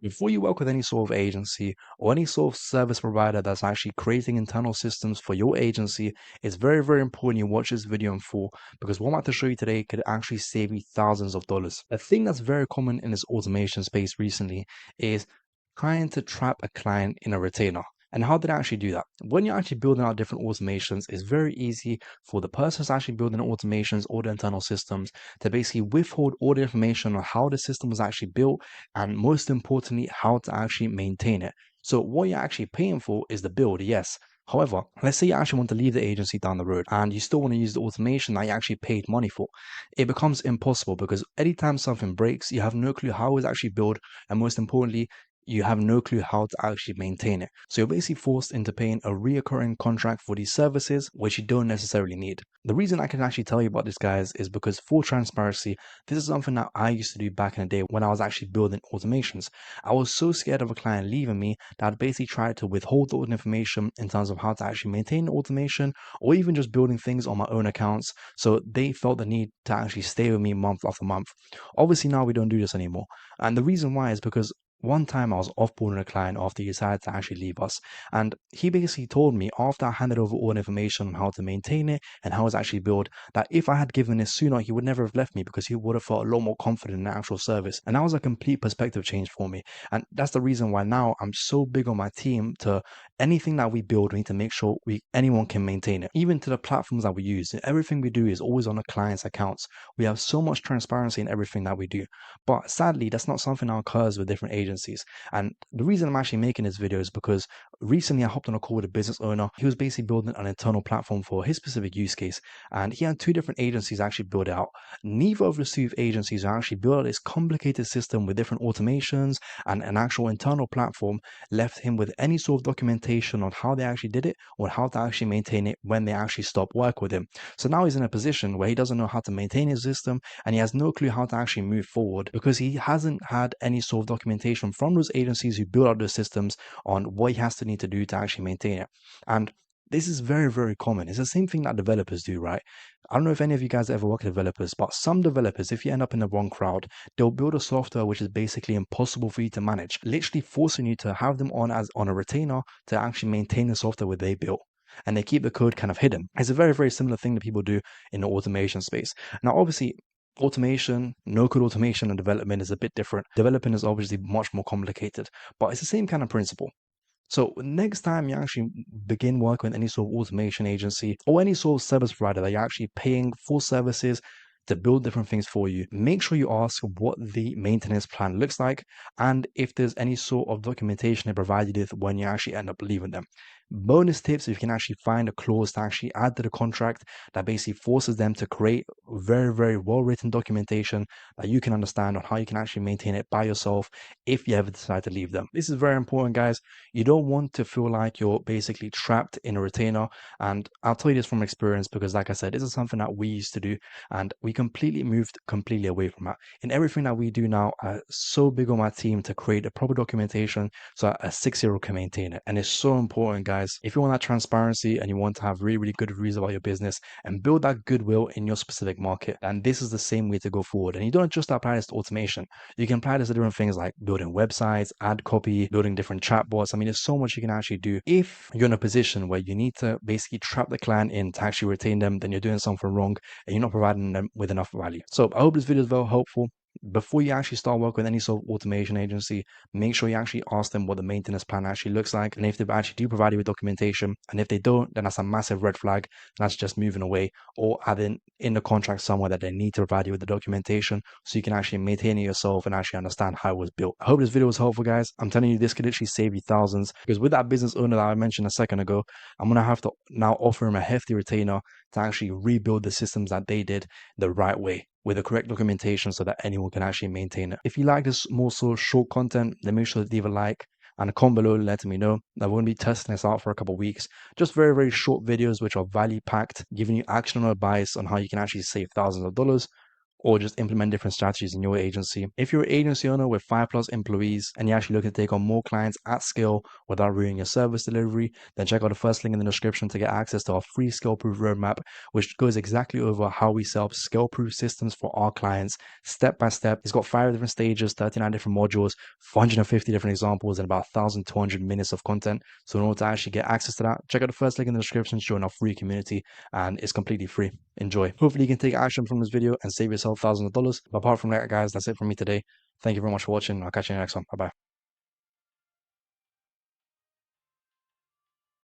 Before you work with any sort of agency or any sort of service provider that's actually creating internal systems for your agency, it's very, very important you watch this video in full because what I'm about to show you today could actually save you thousands of dollars. A thing that's very common in this automation space recently is trying to trap a client in a retainer. And how did I actually do that? When you're actually building out different automations, it's very easy for the person who's actually building the automations or the internal systems to basically withhold all the information on how the system was actually built and most importantly, how to actually maintain it. So what you're actually paying for is the build, yes. However, let's say you actually want to leave the agency down the road and you still want to use the automation that you actually paid money for. It becomes impossible because anytime something breaks, you have no clue how it's actually built, and most importantly, you have no clue how to actually maintain it. So you're basically forced into paying a reoccurring contract for these services, which you don't necessarily need. The reason I can actually tell you about this, guys, is because full transparency, this is something that I used to do back in the day when I was actually building automations. I was so scared of a client leaving me that I'd basically tried to withhold all the information in terms of how to actually maintain the automation or even just building things on my own accounts. So they felt the need to actually stay with me month after month. Obviously, now we don't do this anymore. And the reason why is because one time I was offboarding a client after he decided to actually leave us. And he basically told me after I handed over all the information on how to maintain it and how it's actually built, that if I had given this sooner, he would never have left me because he would have felt a lot more confident in the actual service. And that was a complete perspective change for me. And that's the reason why now I'm so big on my team to anything that we build, we need to make sure anyone can maintain it. Even to the platforms that we use, everything we do is always on a client's accounts. We have so much transparency in everything that we do. But sadly, that's not something that occurs with different agencies. And the reason I'm actually making this video is because recently I hopped on a call with a business owner. He was basically building an internal platform for his specific use case. And he had two different agencies actually build it out. Neither of the two agencies are actually built out this complicated system with different automations and an actual internal platform left him with any sort of documentation on how they actually did it or how to actually maintain it when they actually stop work with him. So now he's in a position where he doesn't know how to maintain his system and he has no clue how to actually move forward because he hasn't had any sort of documentation from those agencies who build out those systems on what he has to need to do to actually maintain it. And this is very, very common. It's the same thing that developers do, right? I don't know if any of you guys ever work with developers, but some developers, if you end up in the wrong crowd, they'll build a software which is basically impossible for you to manage, literally forcing you to have them on a retainer to actually maintain the software where they built. And they keep the code kind of hidden. It's a very, very similar thing that people do in the automation space. Now, obviously, automation, no code automation and development is a bit different. Development is obviously much more complicated, but it's the same kind of principle. So next time you actually begin working with any sort of automation agency or any sort of service provider that you're actually paying for services to build different things for you, make sure you ask what the maintenance plan looks like and if there's any sort of documentation they provide you with when you actually end up leaving them. Bonus tips, if you can actually find a clause to actually add to the contract that basically forces them to create very, very well written documentation that you can understand on how you can actually maintain it by yourself if you ever decide to leave them. This is very important, guys. You don't want to feel like you're basically trapped in a retainer. And I'll tell you this from experience because, like I said, this is something that we used to do and we completely moved completely away from that. In everything that we do now, I'm so big on my team to create a proper documentation so a 6-year-old can maintain it. And it's so important, guys. If you want that transparency and you want to have really, really good reviews about your business and build that goodwill in your specific market, and this is the same way to go forward. And you don't just apply this to automation. You can apply this to different things like building websites, ad copy, building different chatbots. I mean, there's so much you can actually do. If you're in a position where you need to basically trap the client in to actually retain them, then you're doing something wrong and you're not providing them with enough value. So I hope this video is very helpful. Before you actually start working with any sort of automation agency, make sure you actually ask them what the maintenance plan actually looks like. And if they actually do provide you with documentation, and if they don't, then that's a massive red flag. That's just moving away or adding in the contract somewhere that they need to provide you with the documentation so you can actually maintain it yourself and actually understand how it was built. I hope this video was helpful, guys. I'm telling you, this could literally save you thousands because with that business owner that I mentioned a second ago, I'm going to have to now offer him a hefty retainer to actually rebuild the systems that they did the right way with the correct documentation so that anyone can actually maintain it. If you like this more so short content, then make sure to leave a like and a comment below letting me know. I'm going to be testing this out for a couple of weeks. Just very, very short videos which are value packed, giving you actionable advice on how you can actually save thousands of dollars. or just implement different strategies in your agency. If you're an agency owner with 5+ employees and you're actually looking to take on more clients at scale without ruining your service delivery, then check out the first link in the description to get access to our free scale-proof roadmap, which goes exactly over how we set up scale-proof systems for our clients step by step. It's got 5 different stages, 39 different modules, 450 different examples, and about 1,200 minutes of content. So in order to actually get access to that, check out the first link in the description, join our free community, and it's completely free. Enjoy. Hopefully you can take action from this video and save yourself thousands of dollars. But apart from that, guys, that's it from me today. Thank you very much for watching. I'll catch you in the next one. Bye bye.